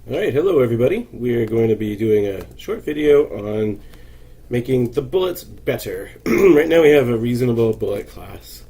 Alright, hello everybody. We are going to be doing a short video on making the bullets better. Right now we have a reasonable bullet class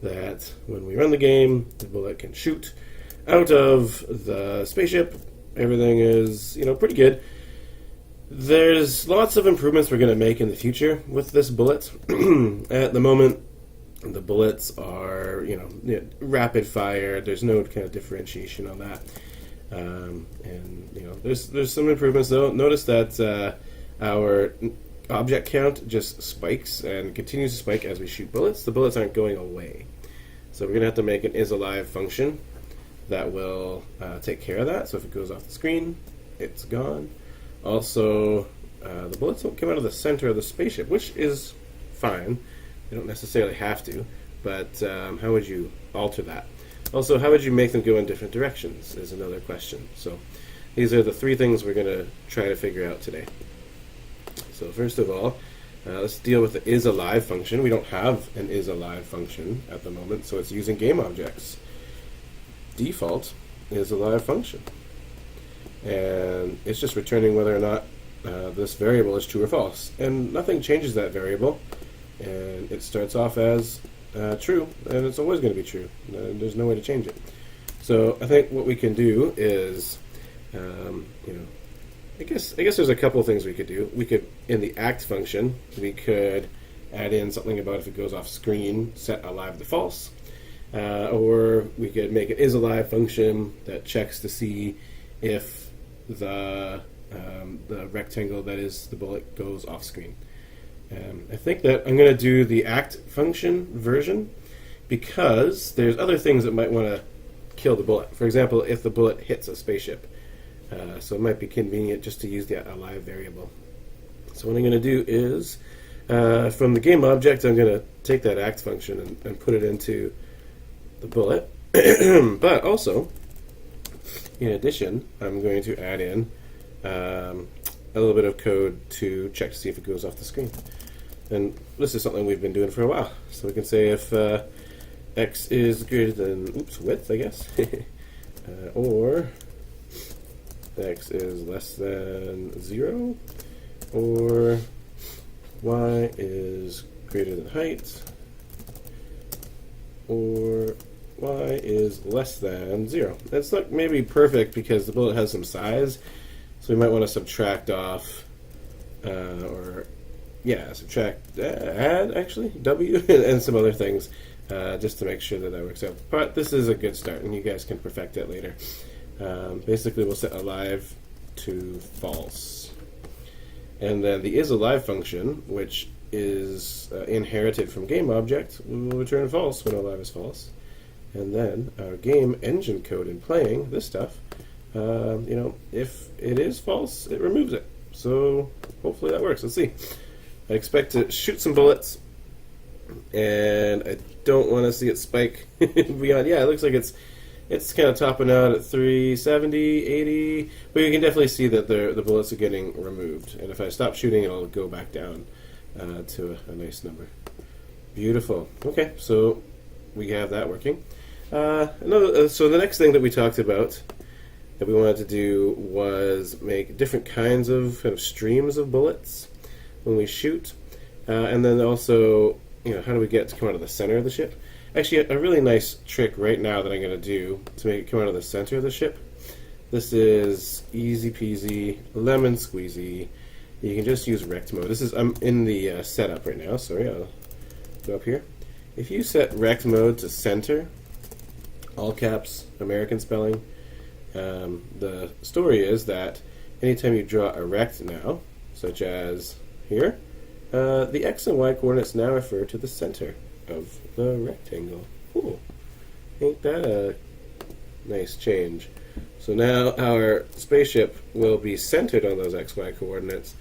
that when we run the game, the bullet can shoot out of the spaceship. Everything is, pretty good. There's lots of improvements we're going to make in the future with this bullet. At the moment, the bullets are, rapid fire. There's no kind of differentiation on that. There's some improvements though. Notice that our object count just spikes and continues to spike as we shoot bullets. The bullets aren't going away. So we're going to have to make an isAlive function that will take care of that. So if it goes off the screen, it's gone. Also, the bullets don't come out of the center of the spaceship, which is fine. They don't necessarily have to, but how would you alter that? Also, how would you make them go in different directions is another question. So these are the three things we're going to try to figure out today. So first of all, let's deal with the isAlive function. We don't have an isAlive function at the moment, so it's using game objects. Default isAlive function. And it's just returning whether or not this variable is true or false. And nothing changes that variable. And it starts off as true, and it's always going to be true. There's no way to change it. So I think what we can do is, I guess there's a couple of things we could do. We could, in the act function, we could add in something about if it goes off screen, set alive to false. Or we could make an isAlive function that checks to see if the rectangle that is the bullet goes off screen. I think that I'm going to do the act function version because there's other things that might want to kill the bullet. For example, if the bullet hits a spaceship. So it might be convenient just to use the alive variable. So what I'm going to do is, from the game object, I'm going to take that act function and put it into the bullet. But also, in addition, I'm going to add in a little bit of code to check to see if it goes off the screen. And this is something we've been doing for a while. So we can say if x is greater than, width, I guess, or x is less than 0, or y is greater than height, or y is less than 0. That's not maybe perfect because the bullet has some size. So we might want to subtract off, add actually, W, and some other things, just to make sure that that works out. But this is a good start, and you guys can perfect it later. Basically, we'll set alive to false. And then the isAlive function, which is inherited from game object, will return false when alive is false. And then our game engine code in playing this stuff, if it is false, it removes it. So hopefully that works. Let's see. I expect to shoot some bullets, and I don't want to see it spike beyond. Yeah, it looks like it's kind of topping out at 370, 80, but you can definitely see that the bullets are getting removed. And if I stop shooting, it'll go back down to a nice number. Beautiful. Okay, so we have that working. So the next thing that we talked about that we wanted to do was make different kinds of streams of bullets when we shoot, and then also, how do we get it to come out of the center of the ship? Actually, a really nice trick right now that I'm going to do to make it come out of the center of the ship. This is easy peasy, lemon squeezy. You can just use rectMode. I'm in the setup right now. Sorry, I'll go up here. If you set rectMode to center, all caps, American spelling, the story is that anytime you draw a rect now, such as here, the x and y coordinates now refer to the center of the rectangle. Cool. Ain't that a nice change? So now our spaceship will be centered on those xy coordinates,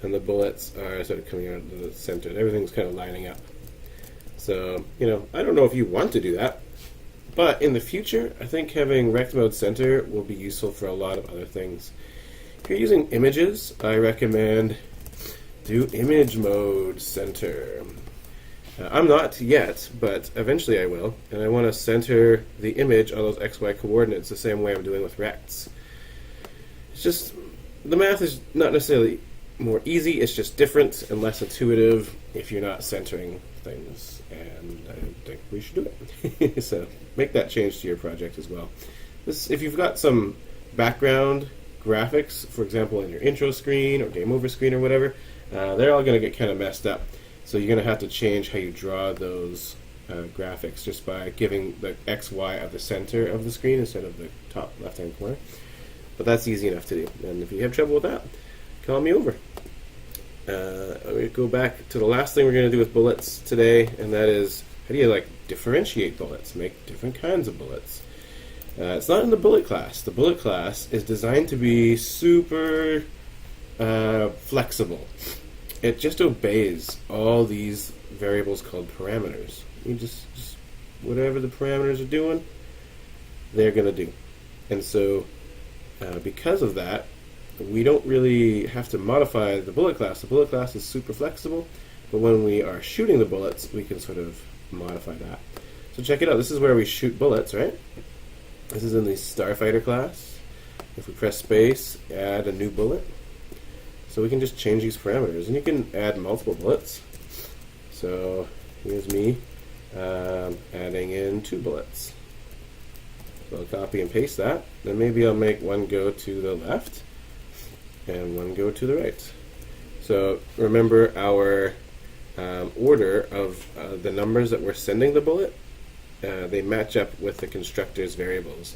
and the bullets are sort of coming out of the center. Everything's kind of lining up. So, I don't know if you want to do that, but in the future, I think having rectMode center will be useful for a lot of other things. If you're using images, I recommend do image mode center. I'm not yet, but eventually I will, and I want to center the image on those XY coordinates the same way I'm doing with rects. it's just, the math is not necessarily more easy, it's just different and less intuitive if you're not centering things, and I think we should do it. So make that change to your project as well. If you've got some background graphics, for example, in your intro screen or game over screen or whatever, they're all going to get kind of messed up. So you're going to have to change how you draw those graphics just by giving the X, Y of the center of the screen instead of the top left-hand corner. But that's easy enough to do. And if you have trouble with that, call me over. We go back to the last thing we're going to do with bullets today, and that is, how do you differentiate bullets, make different kinds of bullets? It's not in the bullet class. The bullet class is designed to be super flexible. It just obeys all these variables called parameters. You just whatever the parameters are doing, they're going to do. And so because of that, we don't really have to modify the bullet class. The bullet class is super flexible, but when we are shooting the bullets, we can sort of modify that. So check it out. This is where we shoot bullets, right? This is in the Starfighter class. If we press space, add a new bullet. So we can just change these parameters, and you can add multiple bullets. So here's me adding in 2 bullets. So I'll copy and paste that. Then maybe I'll make one go to the left and one go to the right. So remember our order of the numbers that we're sending the bullet. They match up with the constructor's variables.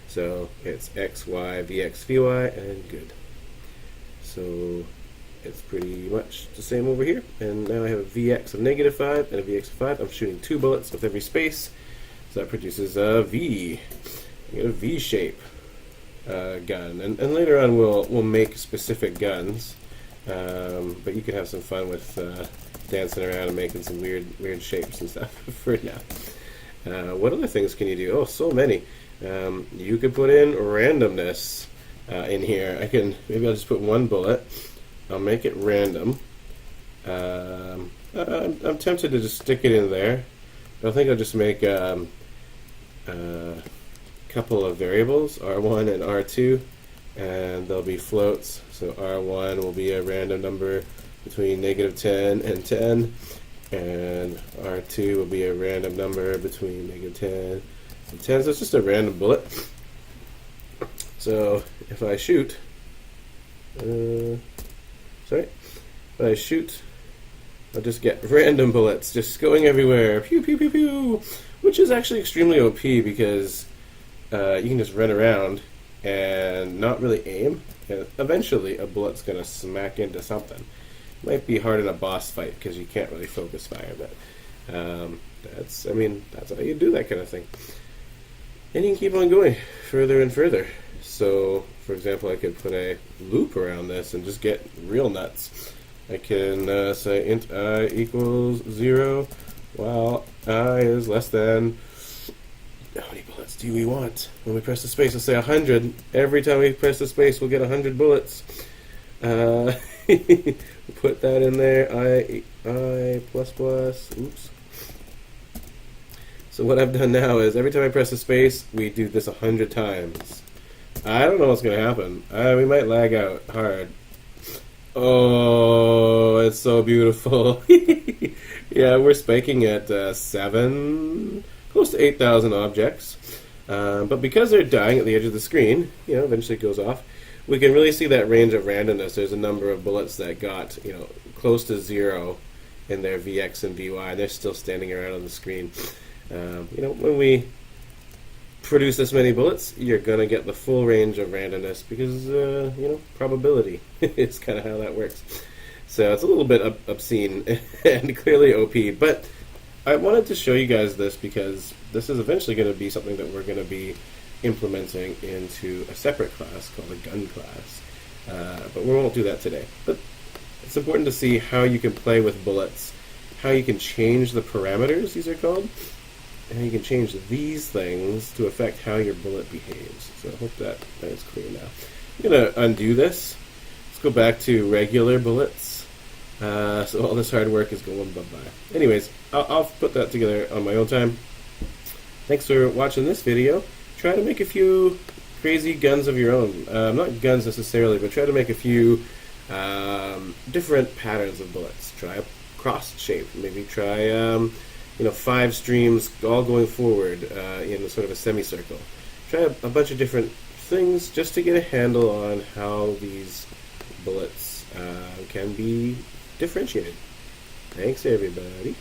So it's x, y, vx, vy, and good. So it's pretty much the same over here. And now I have a vx of -5 and a vx of 5. I'm shooting 2 bullets with every space. So that produces a V. You get a V shape gun. And later on we'll make specific guns. But you can have some fun with dancing around and making some weird shapes and stuff for now. What other things can you do? Oh, so many. You could put in randomness in here. Maybe I'll just put 1 bullet. I'll make it random. I'm tempted to just stick it in there. I think I'll just make a couple of variables, R1 and R2, and they'll be floats. So R1 will be a random number between -10 and 10, and R2 will be a random number between -10 and 10. So it's just a random bullet. So if I shoot, I'll just get random bullets just going everywhere, pew pew pew pew, which is actually extremely OP because you can just run around and not really aim, and eventually a bullet's going to smack into something. Might be hard in a boss fight because you can't really focus fire, but that's how you do that kind of thing. And you can keep on going further and further. So, for example, I could put a loop around this and just get real nuts. I can say int I equals 0 while I is less than, how many bullets do we want? When we press the space, let's say 100. Every time we press the space, we'll get 100 bullets. Put that in there, I plus plus, oops. So what I've done now is every time I press the space, we do this 100 times. I don't know what's going to happen. We might lag out hard. Oh, it's so beautiful. Yeah, we're spiking at 7, close to 8,000 objects. But because they're dying at the edge of the screen, eventually it goes off, we can really see that range of randomness. There's a number of bullets that got, close to 0 in their VX and VY, and they're still standing around on the screen. When we produce this many bullets, you're going to get the full range of randomness because, probability is kind of how that works. So it's a little bit obscene and clearly OP, but I wanted to show you guys this because this is eventually going to be something that we're going to be implementing into a separate class called a gun class. But we won't do that today. But it's important to see how you can play with bullets, how you can change the parameters, these are called, and how you can change these things to affect how your bullet behaves. So I hope that is clear now. I'm going to undo this. Let's go back to regular bullets. So all this hard work is going bye-bye. Anyways, I'll put that together on my own time. Thanks for watching this video. Try to make a few crazy guns of your own. Not guns necessarily, but try to make a few different patterns of bullets. Try a cross shape. Maybe try 5 streams all going forward in sort of a semicircle. Try a bunch of different things just to get a handle on how these bullets can be differentiated. Thanks, everybody.